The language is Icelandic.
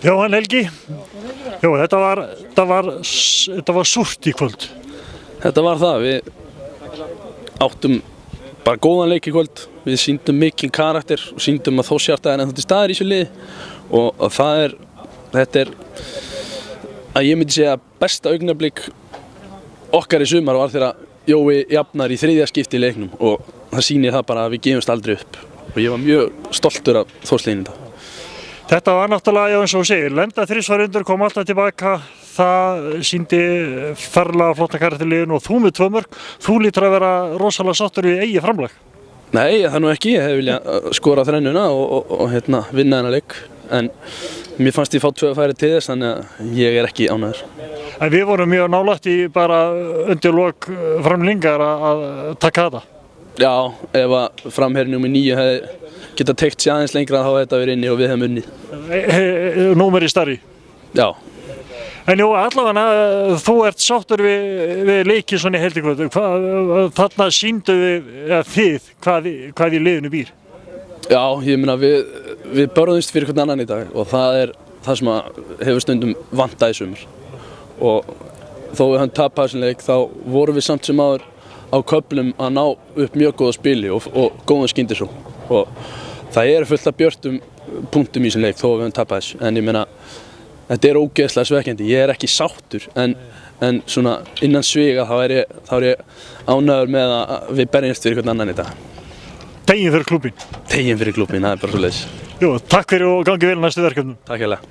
Jóhann Helgi, Jó, þetta var súrt í kvöld. Þetta var það, við áttum bara góðan leik í kvöld, við sýndum mikinn karakter og sýndum að Þórshjarta ennþá til staðar í þessu liði og þetta er að ég myndi segja besta augnablik okkar í sumar var þegar Jói jafnar í þriðja skipti í leiknum og það sýnir það bara að við gefumst aldrei upp og ég var mjög stoltur af Þórsliðinu þetta. Þetta var náttúrulega, eins og þú segir, lenda þrisvar undir, kom alltaf tilbaka, það sýndi ferlega flotta karakter í liðinu og þú með 2 mörk, þú lítur að vera rosalega sáttur við eigið framlag. Nei, það nú ekki, ég hef viljað skora þrennuna og vinna þennan leik, en mér fannst ég fá 2 færi til þess, þannig að ég er ekki ánægður. En við vorum mjög nálægt í bara undir lok framlengingar að taka þetta. Já, ef að framherjinn númer 9 hefði getað teygt sig aðeins lengra þá hefði þetta verið inni og við hefum unnið. Númeri stærri? Já. En jú, allavega þú ert sáttur við leikinn svona í heildikvöldu. Þarna sýndu þið hvað í liðinu býr? Já, ég meina við börðumst fyrir hvern annan í dag og það er það sem hefur stundum vantað í sumar. Og þó við höfum tapað þessum leik þá vorum við samt sem áður á köflum að ná upp mjög góða spili og góðan skyndisó og það eru fullt af björtum punktum í þessum leik þó við höfum tapað þessu en ég meina þetta er ógeðslega svekkjandi, ég er ekki sáttur en svona innan sviga þá er ég ánægður með að við berjumst fyrir hvern annan í dag. Tegin fyrir klúbbinn? Tegin fyrir klúbbinn, það er bara svoleiðis. Jú, takk fyrir og gangi vel næstu verkefnum. Takk hérlega.